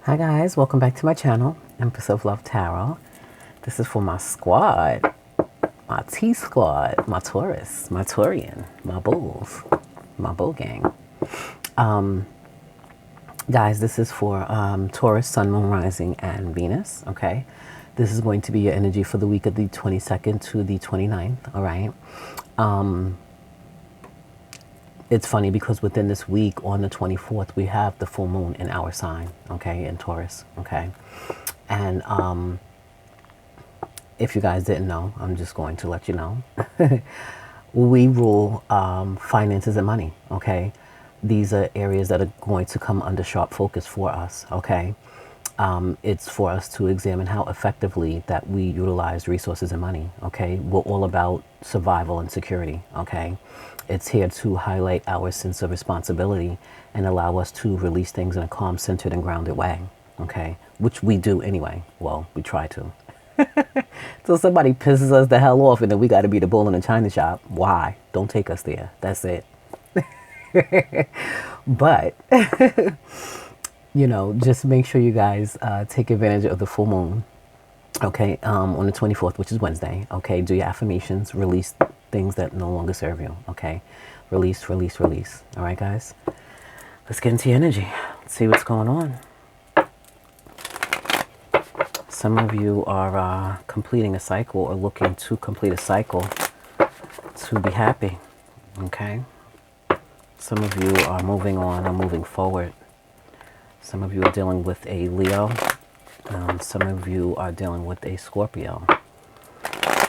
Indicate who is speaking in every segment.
Speaker 1: Hi guys, welcome back to my channel, Empress of Love Tarot. This is for my squad, my T squad, my Taurus, my Taurian, my bulls, my bull gang. Guys, this is for Taurus, Sun, Moon, Rising, and Venus, okay? This is going to be your energy for the week of the 22nd to the 29th, all right? It's funny because within this week on the 24th, we have the full moon in our sign, okay, in Taurus, okay? And if you guys didn't know, I'm just going to let you know. We rule finances and money, okay? These are areas that are going to come under sharp focus for us, okay? It's for us to examine how effectively that we utilize resources and money, okay? We're all about survival and security, okay? It's here to highlight our sense of responsibility and allow us to release things in a calm, centered, and grounded way, okay? Which we do anyway. Well, we try to. So somebody pisses us the hell off and then we got to be the bull in the china shop. Why? Don't take us there. That's it. But, you know, just make sure you guys take advantage of the full moon, okay, on the 24th, which is Wednesday, okay? Do your affirmations, release things that no longer serve you, okay? Release, release, release. All right, guys? Let's get into your energy. Let's see what's going on. Some of you are completing a cycle or looking to complete a cycle to be happy, okay? Some of you are moving on or moving forward. Some of you are dealing with a Leo. Some of you are dealing with a Scorpio.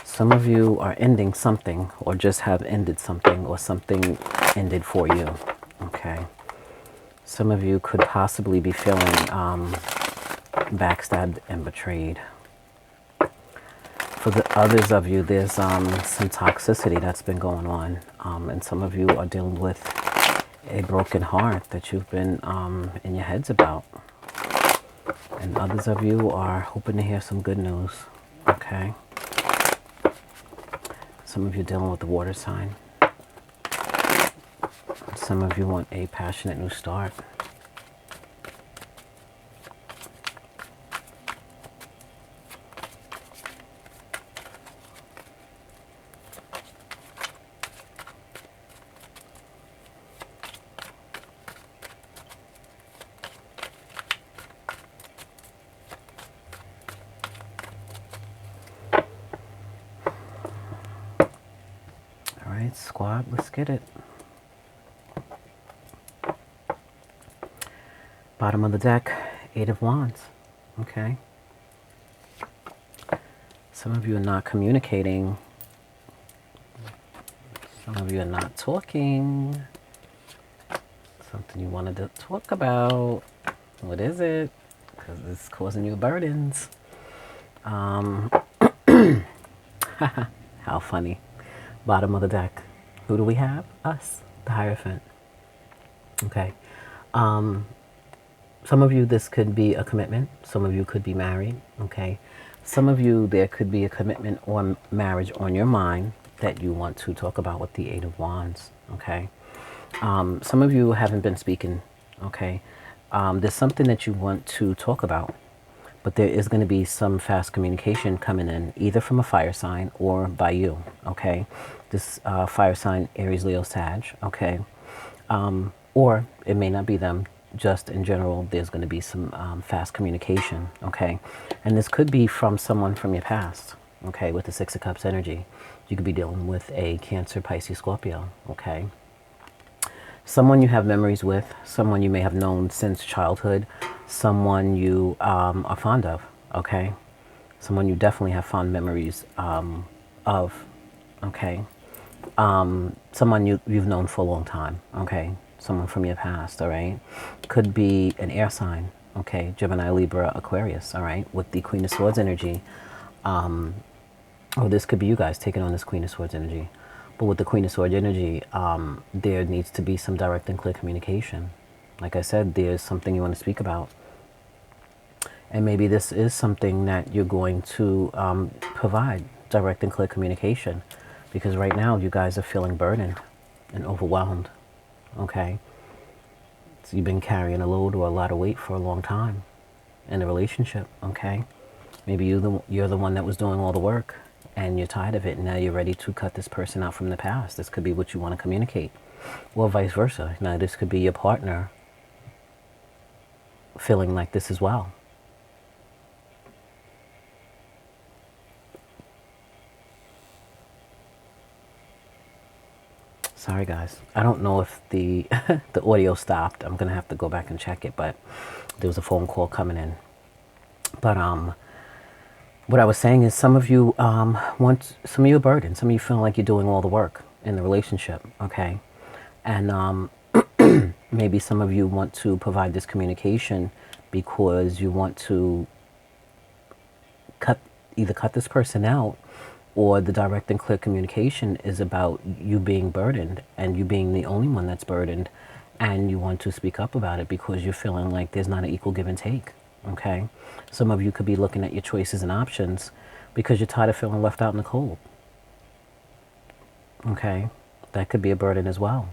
Speaker 1: Some of you are ending something or just have ended something or something ended for you, okay? Some of you could possibly be feeling backstabbed and betrayed. For the others of you, there's some toxicity that's been going on. And some of you are dealing with a broken heart that you've been in your heads about. And others of you are hoping to hear some good news, okay? Some of you dealing with the water sign. Some of you want a passionate new start. Squad, let's get it. Bottom of the deck, Eight of Wands. Okay. Some of you are not communicating. Some of you are not talking. Something you wanted to talk about. What is it? Because it's causing you burdens. How funny. Bottom of the deck. Who do we have? Us, the Hierophant. Okay. Some of you, this could be a commitment. Some of you could be married. Okay. Some of you, there could be a commitment or marriage on your mind that you want to talk about with the Eight of Wands. Okay. Some of you haven't been speaking. Okay. There's something that you want to talk about, but there is going to be some fast communication coming in, either from a fire sign or by you, okay? This fire sign, Aries, Leo, Sag, okay? Or it may not be them, just in general, there's going to be some fast communication, okay? And this could be from someone from your past, okay, with the Six of Cups energy. You could be dealing with a Cancer, Pisces, Scorpio, okay? Someone you have memories with, someone you may have known since childhood, someone you are fond of, okay? Someone you definitely have fond memories of, okay? Someone you've known for a long time, okay? Someone from your past, all right? Could be an air sign, okay? Gemini, Libra, Aquarius, all right? With the Queen of Swords energy. Or this could be you guys taking on this Queen of Swords energy. But with the Queen of Swords energy, there needs to be some direct and clear communication. Like I said, there's something you want to speak about. And maybe this is something that you're going to provide direct and clear communication. Because right now, you guys are feeling burdened and overwhelmed. Okay? So you've been carrying a load or a lot of weight for a long time. in a relationship, okay? Maybe you're the one that was doing all the work and you're tired of it and now you're ready to cut this person out from the past. This could be what you want to communicate. Or vice versa. Now this could be your partner feeling like this as well. Sorry guys, I don't know if the the audio stopped. I'm gonna have to go back and check it, but there was a phone call coming in. But what I was saying is some of you some of you are burdened. Some of you feel like you're doing all the work in the relationship, okay? And maybe some of you want to provide this communication because you want to either cut this person out, or the direct and clear communication is about you being burdened and you being the only one that's burdened, and you want to speak up about it because you're feeling like there's not an equal give and take, okay? Some of you could be looking at your choices and options because you're tired of feeling left out in the cold, okay? That could be a burden as well.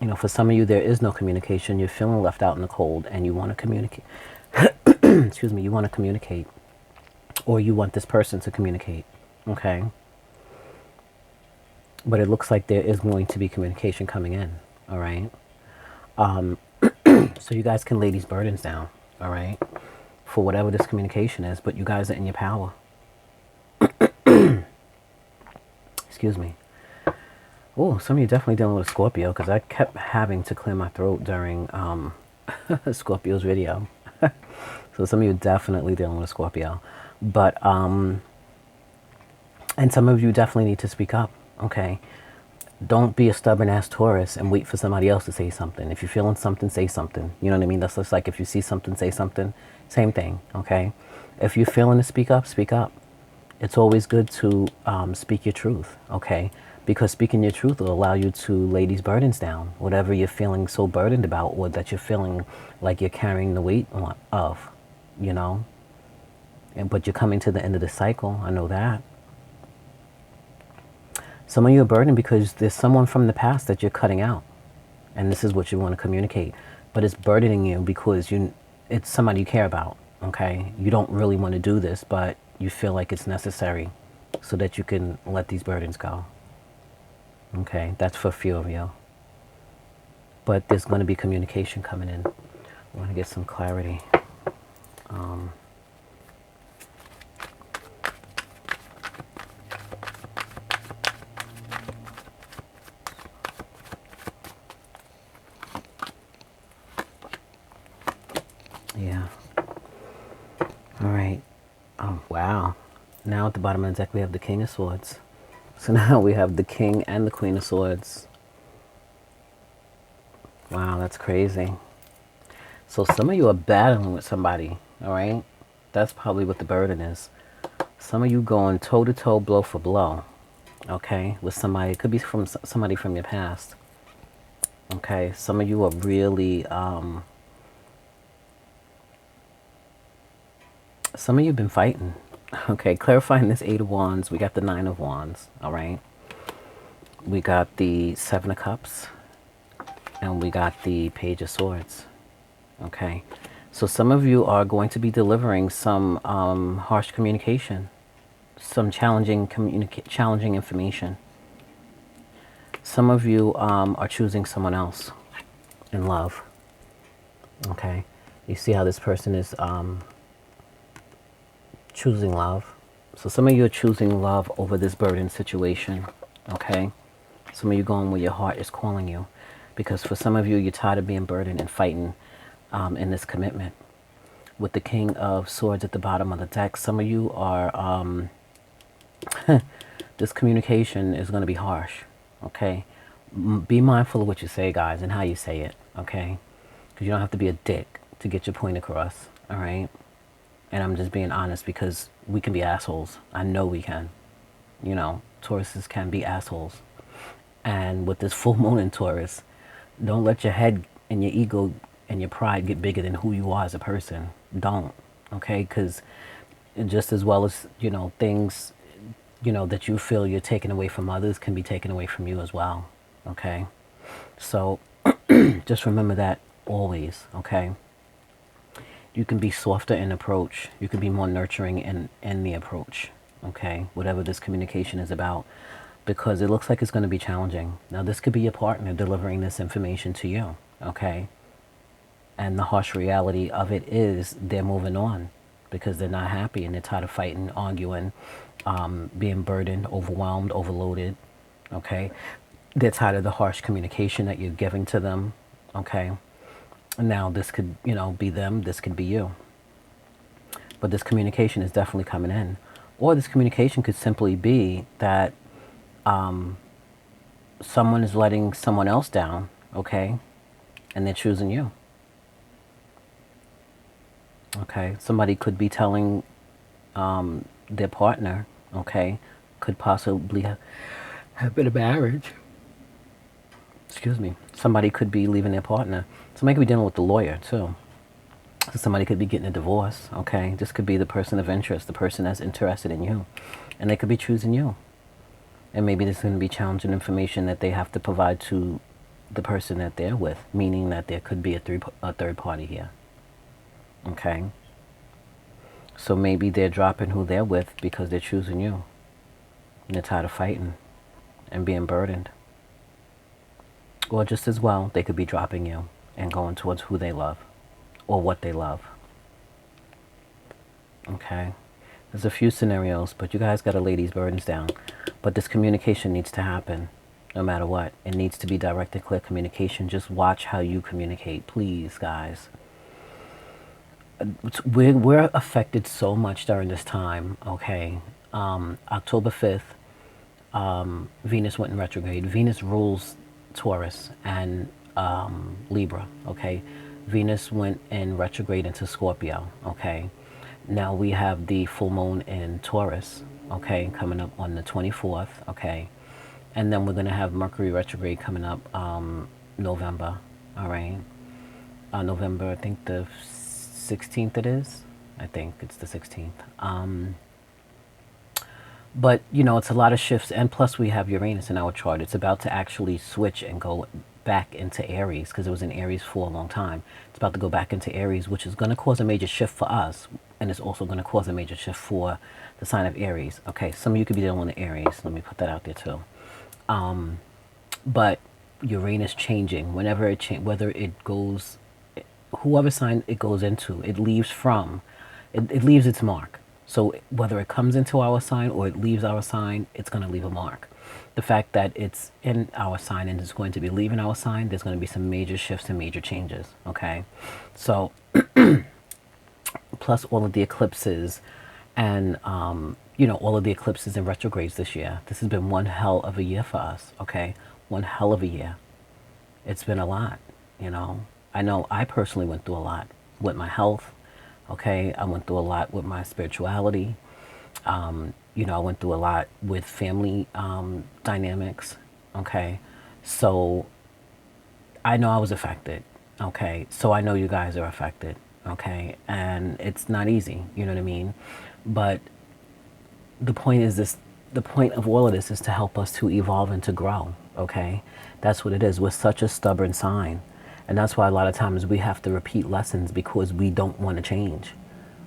Speaker 1: You know, for some of you, there is no communication. You're feeling left out in the cold and you want to communicate. Excuse me, you want to communicate. Or you want this person to communicate, okay? But it looks like there is going to be communication coming in, all right? So you guys can lay these burdens down, all right? For whatever this communication is, but you guys are in your power. Excuse me. Oh, some of you definitely dealing with a Scorpio, because I kept having to clear my throat during Scorpio's video. So some of you definitely dealing with a Scorpio. But, and some of you definitely need to speak up, okay? Don't be a stubborn-ass Taurus and wait for somebody else to say something. If you're feeling something, say something. You know what I mean? That's just like if you see something, say something. Same thing, okay? If you're feeling to speak up, speak up. It's always good to speak your truth, okay? Because speaking your truth will allow you to lay these burdens down. Whatever you're feeling so burdened about, or that you're feeling like you're carrying the weight of, you know? But you're coming to the end of the cycle, I know that. Some of you are burdened because there's someone from the past that you're cutting out. And this is what you want to communicate. But it's burdening you because it's somebody you care about, okay? You don't really want to do this, but you feel like it's necessary so that you can let these burdens go. Okay, that's for a few of you. But there's going to be communication coming in. I want to get some clarity. Yeah. All right. Oh, wow. Now at the bottom of the deck we have the King of Swords. So now we have the King and the Queen of Swords. Wow, that's crazy. So some of you are battling with somebody, all right? That's probably what the burden is. Some of you going toe-to-toe, blow for blow, okay? With somebody. It could be from somebody from your past, okay? Some of you are really... some of you have been fighting. Okay, clarifying this 8 of Wands, we got the 9 of Wands, all right? We got the 7 of Cups, and we got the Page of Swords, okay? So some of you are going to be delivering some harsh communication, some challenging information. Some of you are choosing someone else in love, okay? You see how this person is... choosing love. So some of you are choosing love over this burden situation, okay? Some of you going where your heart is calling you, because for some of you, you're tired of being burdened and fighting in this commitment. With the King of Swords at the bottom of the deck, some of you are, this communication is going to be harsh, okay? Be mindful of what you say, guys, and how you say it, okay? Because you don't have to be a dick to get your point across, all right? And I'm just being honest because we can be assholes. I know we can. You know, Tauruses can be assholes. And with this full moon in Taurus, don't let your head and your ego and your pride get bigger than who you are as a person. Don't, okay? Because just as well as, you know, things, you know, that you feel you're taking away from others can be taken away from you as well, okay? So just remember that always, okay? You can be softer in approach. You can be more nurturing in the approach, okay? Whatever this communication is about, because it looks like it's going to be challenging. Now, this could be your partner delivering this information to you, okay? And the harsh reality of it is they're moving on because they're not happy and they're tired of fighting, arguing, being burdened, overwhelmed, overloaded, okay? They're tired of the harsh communication that you're giving to them, okay? Now, this could, be them, this could be you. But this communication is definitely coming in. Or this communication could simply be that someone is letting someone else down, okay? And they're choosing you. Okay, somebody could be telling their partner, okay, could possibly have been a marriage. Excuse me. Somebody could be leaving their partner. Somebody could be dealing with the lawyer too. So somebody could be getting a divorce, okay? This could be the person of interest, the person that's interested in you. And they could be choosing you. And maybe there's going to be challenging information that they have to provide to the person that they're with, meaning that there could be a third party here. Okay? So maybe they're dropping who they're with because they're choosing you. And they're tired of fighting and being burdened. Or just as well, they could be dropping you and going towards who they love or what they love. Okay? There's a few scenarios, but you guys got to lay these burdens down. But this communication needs to happen no matter what. It needs to be direct and clear communication. Just watch how you communicate, please, guys. We're affected so much during this time, okay? October 5th, Venus went in retrograde. Venus rules Taurus and Libra, okay? Venus went in retrograde into Scorpio, okay? Now we have the full moon in Taurus, okay, coming up on the 24th, okay? And then we're going to have Mercury retrograde coming up November, all right? November, I think the 16th it is. I think it's the 16th. But, it's a lot of shifts. And plus we have Uranus in our chart. It's about to actually switch and go back into Aries because it was in Aries for a long time. It's about to go back into Aries, which is going to cause a major shift for us. And it's also going to cause a major shift for the sign of Aries. Okay, some of you could be dealing with Aries. Let me put that out there too. But Uranus changing, whenever it whether it goes, whoever sign it goes into, it leaves from, it leaves its mark. So whether it comes into our sign or it leaves our sign, it's going to leave a mark. The fact that it's in our sign and it's going to be leaving our sign, there's going to be some major shifts and major changes, okay? So, plus all of the eclipses and, all of the eclipses and retrogrades this year. This has been one hell of a year for us, okay? One hell of a year. It's been a lot, I know I personally went through a lot with my health, okay? I went through a lot with my spirituality. I went through a lot with family dynamics, okay? So I know I was affected, okay? So I know you guys are affected, okay? And it's not easy, you know what I mean? But the point is this, the point of all of this is to help us to evolve and to grow, okay? That's what it is. We're such a stubborn sign. And that's why a lot of times we have to repeat lessons because we don't want to change,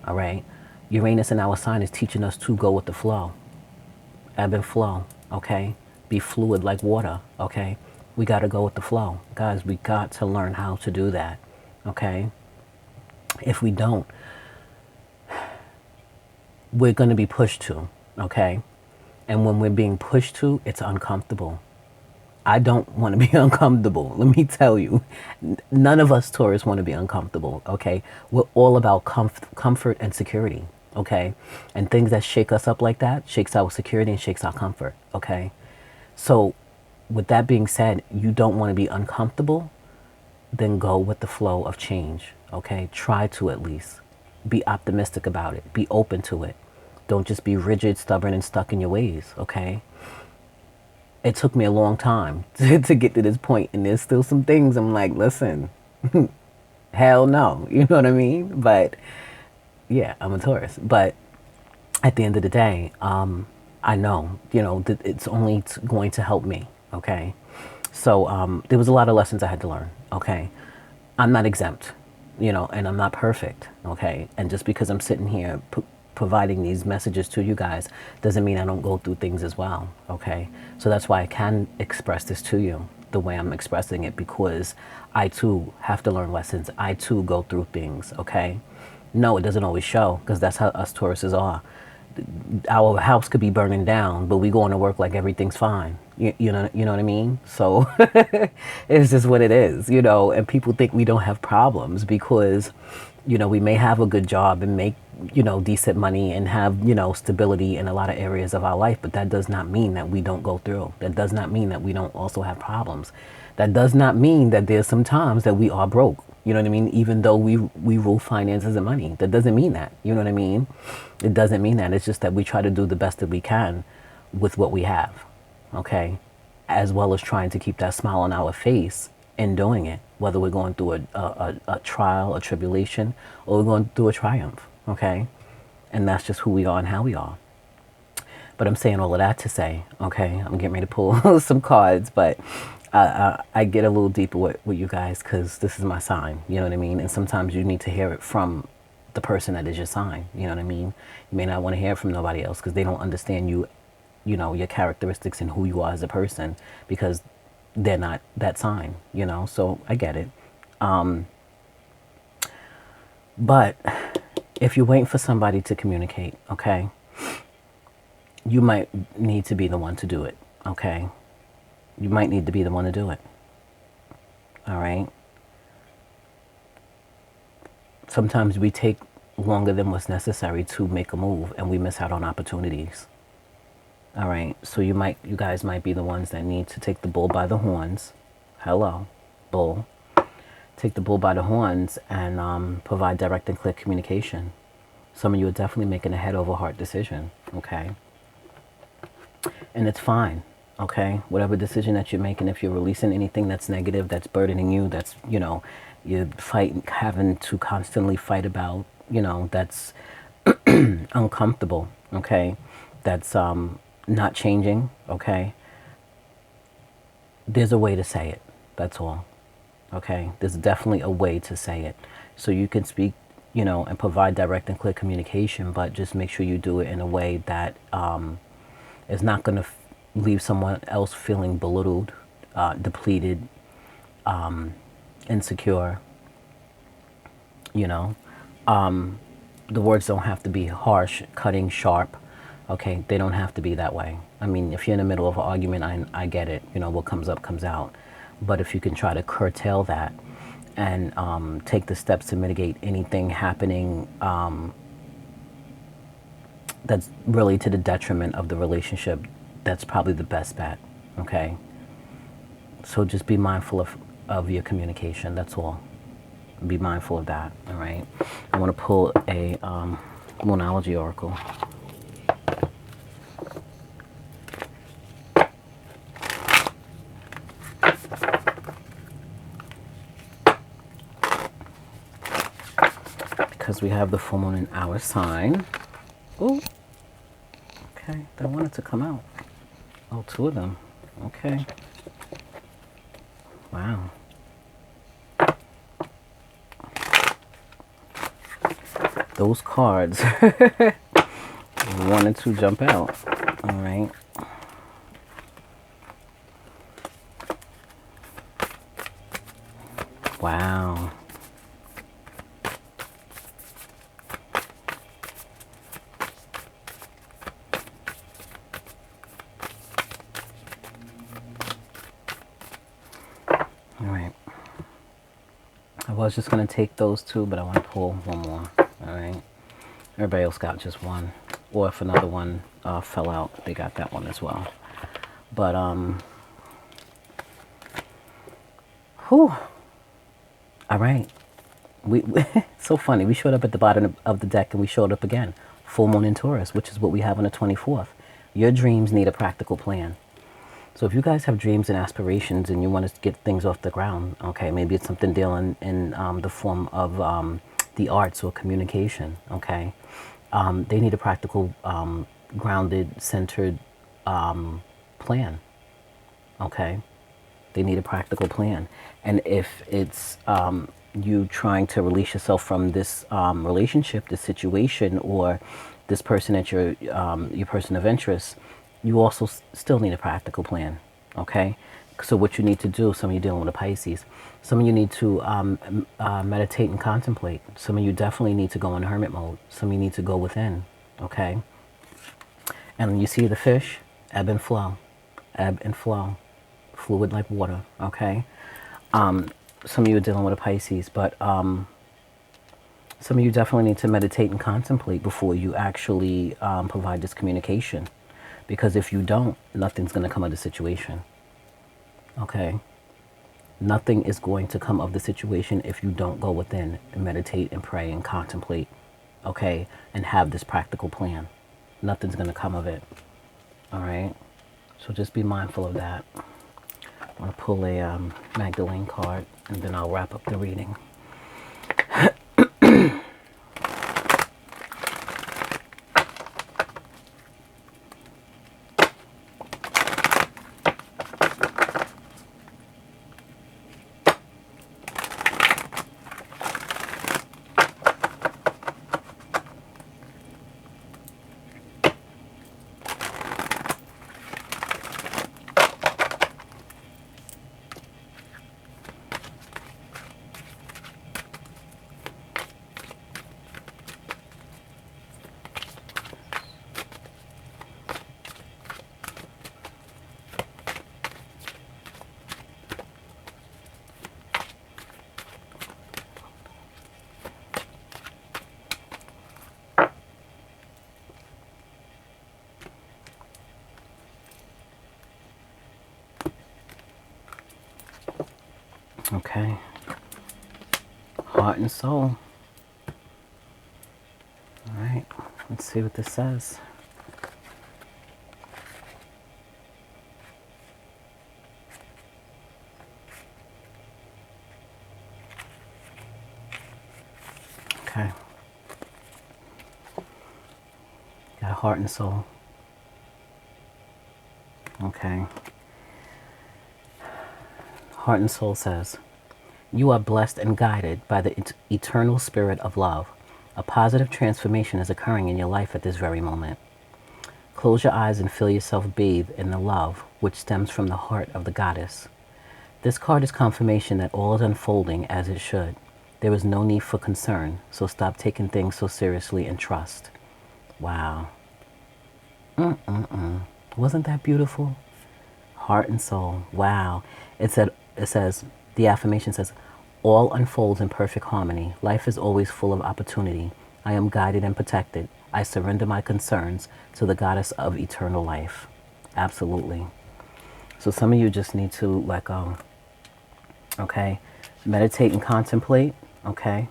Speaker 1: all right? Uranus in our sign is teaching us to go with the flow. Ebb and flow, okay? Be fluid like water, okay? We got to go with the flow. Guys, we got to learn how to do that, okay? If we don't, we're going to be pushed to, okay? And when we're being pushed to, it's uncomfortable. I don't want to be uncomfortable. Let me tell you, none of us Taurus want to be uncomfortable, okay? We're all about comfort and security, okay? And things that shake us up like that shakes our security and shakes our comfort, okay? So with that being said, you don't want to be uncomfortable, then go with the flow of change, okay? Try to at least. Be optimistic about it. Be open to it. Don't just be rigid, stubborn, and stuck in your ways, okay? It took me a long time to get to this point, and there's still some things I'm like, listen, hell no, you know what I mean? But yeah, I'm a Taurus. But at the end of the day, I know, that it's only going to help me, okay? So there was a lot of lessons I had to learn, okay? I'm not exempt, and I'm not perfect, okay? And just because I'm sitting here providing these messages to you guys doesn't mean I don't go through things as well, okay? So that's why I can express this to you the way I'm expressing it, because I too have to learn lessons. I too go through things, okay? No, it doesn't always show, because that's how us Tauruses are. Our house could be burning down, but we going to work like everything's fine. You know what I mean? So it's just what it is, and people think we don't have problems because, we may have a good job and make, decent money and have, stability in a lot of areas of our life, but that does not mean that we don't go through. That does not mean that we don't also have problems. That does not mean that there's some times that we are broke. You know what I mean? Even though we rule finances and money, that doesn't mean that. You know what I mean? It doesn't mean that. It's just that we try to do the best that we can with what we have, okay? As well as trying to keep that smile on our face in doing it, whether we're going through a trial, a tribulation, or we're going through a triumph, okay? And that's just who we are and how we are. But I'm saying all of that to say, okay, I'm getting ready to pull some cards, but I get a little deeper with you guys because this is my sign, you know what I mean? And sometimes you need to hear it from the person that is your sign, you know what I mean? You may not want to hear it from nobody else because they don't understand you, your characteristics and who you are as a person, because they're not that sign, so I get it. But if you're waiting for somebody to communicate, okay, you might need to be the one to do it, okay? You might need to be the one to do it. All right? Sometimes we take longer than what's necessary to make a move and we miss out on opportunities. All right? So you guys might be the ones that need to take the bull by the horns. Hello, bull. Take the bull by the horns and provide direct and clear communication. Some of you are definitely making a head over heart decision, okay? And it's fine. Okay, whatever decision that you're making, if you're releasing anything that's negative, that's burdening you, that's, you're having to constantly fight about, that's uncomfortable, okay, that's not changing, okay, there's a way to say it, that's all, okay, there's definitely a way to say it, so you can speak, and provide direct and clear communication, but just make sure you do it in a way that is not going to leave someone else feeling belittled, depleted, insecure, the words don't have to be harsh, cutting, sharp, okay? They don't have to be that way. I mean, if you're in the middle of an argument, I get it, what comes up comes out. But if you can try to curtail that and take the steps to mitigate anything happening that's really to the detriment of the relationship, that's probably the best bet, okay? So just be mindful of your communication, that's all. Be mindful of that, all right? I want to pull a Moonology Oracle. Because we have the full moon in our sign. Oh, okay, I want it to come out. Oh, two of them. Okay. Wow. Those cards. 1 and 2 jump out. All right. Wow. I was just going to take those two, but I want to pull one more. All right. Everybody else got just one. Or if another one fell out, they got that one as well. But, whew. All right. So funny. We showed up at the bottom of the deck and we showed up again. Full moon in Taurus, which is what we have on the 24th. Your dreams need a practical plan. So if you guys have dreams and aspirations and you want to get things off the ground, okay, maybe it's something dealing in the form of the arts or communication, okay, they need a practical, grounded, centered plan, okay. They need a practical plan. And if it's you trying to release yourself from this relationship, this situation, or this person at your person of interest, you also still need a practical plan. Okay, so what you need to do, some of you dealing with a Pisces, some of you need to meditate and contemplate. Some of you definitely need to go in hermit mode. Some of you need to go within. Okay, and you see the fish, ebb and flow, ebb and flow, fluid like water. Okay, some of you are dealing with a Pisces, but some of you definitely need to meditate and contemplate before you actually provide this communication. Because if you don't, nothing's going to come of the situation. Okay? Nothing is going to come of the situation if you don't go within and meditate and pray and contemplate. Okay? And have this practical plan. Nothing's going to come of it. All right? So just be mindful of that. I'm going to pull a Magdalene card, and then I'll wrap up the reading. Okay. Heart and soul. All right. Let's see what this says. Okay. Got heart and soul. Okay. Heart and soul says, you are blessed and guided by the eternal spirit of love. A positive transformation is occurring in your life at this very moment. Close your eyes and feel yourself bathe in the love which stems from the heart of the goddess. This card is confirmation that all is unfolding as it should. There is no need for concern, so stop taking things so seriously and trust. Wow. Wasn't that beautiful? Heart and soul. Wow. It says, the affirmation says, all unfolds in perfect harmony. Life is always full of opportunity. I am guided and protected. I surrender my concerns to the goddess of eternal life. Absolutely. So some of you just need to let go. Okay? Meditate and contemplate. Okay?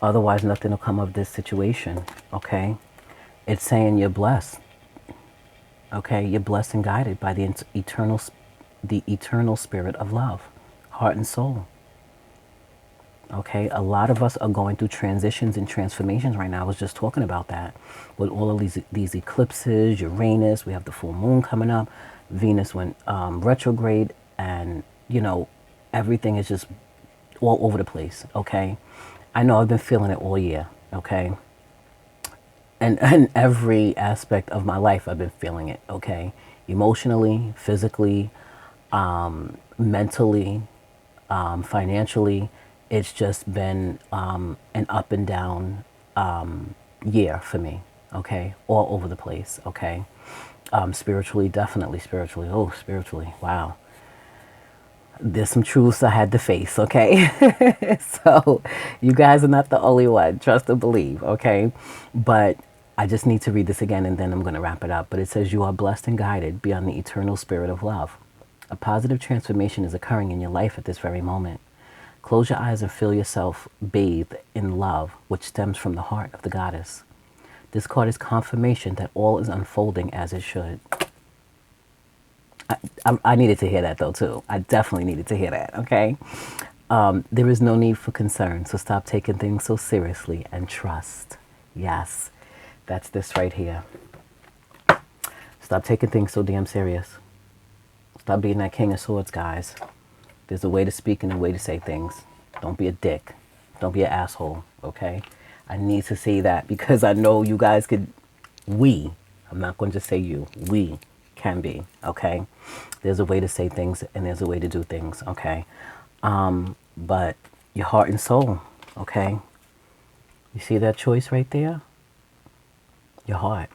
Speaker 1: Otherwise, nothing will come of this situation. Okay? It's saying you're blessed. Okay? You're blessed and guided by the eternal spirit of love, heart and soul. Okay? A lot of us are going through transitions and transformations right now. I was just talking about that. With all of these eclipses, Uranus, we have the full moon coming up. Venus went retrograde, and, you know, everything is just all over the place. Okay? I know I've been feeling it all year. Okay? And every aspect of my life, I've been feeling it. Okay? Emotionally, physically, mentally, financially. It's just been an up and down year for me. Okay? All over the place. Okay? Spiritually, definitely spiritually. Oh, spiritually. Wow. There's some truths I had to face. Okay? So you guys are not the only one. Trust and believe. Okay? But I just need to read this again, and then I'm going to wrap it up. But it says, you are blessed and guided beyond the eternal spirit of love. A positive transformation is occurring in your life at this very moment. Close your eyes and feel yourself bathed in love, which stems from the heart of the goddess. This card is confirmation that all is unfolding as it should. I needed to hear that, though, too. I definitely needed to hear that, okay? There is no need for concern, so stop taking things so seriously and trust. Yes, that's this right here. Stop taking things so damn serious. Stop being that King of Swords, guys. There's a way to speak and a way to say things. Don't be a dick. Don't be an asshole, okay? I need to say that because I know you guys could, I'm not going to just say you, we can be, okay? There's a way to say things and there's a way to do things, okay? But your heart and soul, okay? You see that choice right there? Your heart.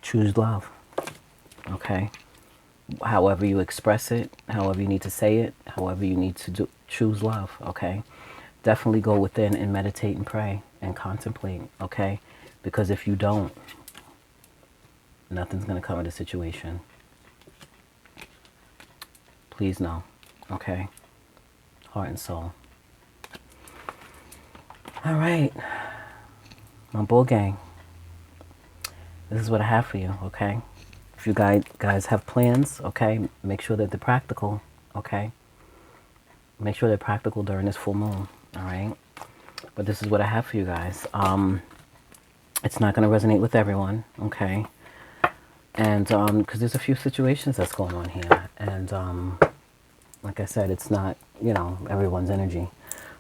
Speaker 1: Choose love, okay? However you express it, however you need to say it, however you need to do, choose love, okay? Definitely go within and meditate and pray and contemplate, okay? Because if you don't, nothing's going to come of the situation. Please know, okay? Heart and soul. All right, my bull gang. This is what I have for you, okay? If you guys have plans, okay, make sure that they're practical, okay? Make sure they're practical during this full moon, all right? But this is what I have for you guys. It's not going to resonate with everyone, okay? And because there's a few situations that's going on here. And like I said, it's not, you know, everyone's energy.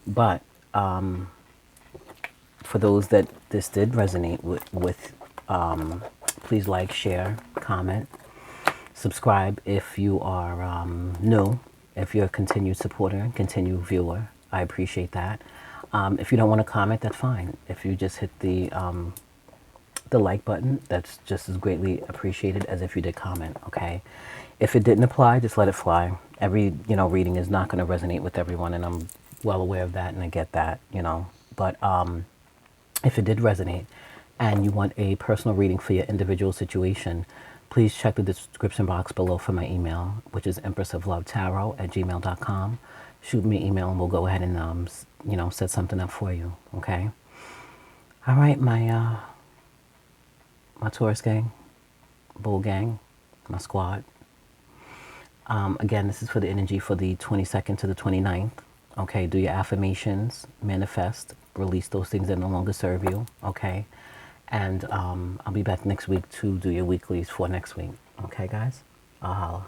Speaker 1: But for those that this did resonate with please like, share, comment, subscribe if you are new. If you're a continued supporter, continued viewer, I appreciate that. If you don't want to comment, that's fine. If you just hit the like button, that's just as greatly appreciated as if you did comment, okay? If it didn't apply, just let it fly. Every, you know, reading is not going to resonate with everyone, and I'm well aware of that, and I get that, you know. But if it did resonate and you want a personal reading for your individual situation, please check the description box below for my email, which is empressoflovetarot@gmail.com. Shoot me an email and we'll go ahead and, you know, set something up for you, okay? All right, my Taurus gang, bull gang, my squad. Again, this is for the energy for the 22nd to the 29th. Okay, do your affirmations, manifest, release those things that no longer serve you, okay? And I'll be back next week to do your weeklies for next week. Okay, guys? I'll holla.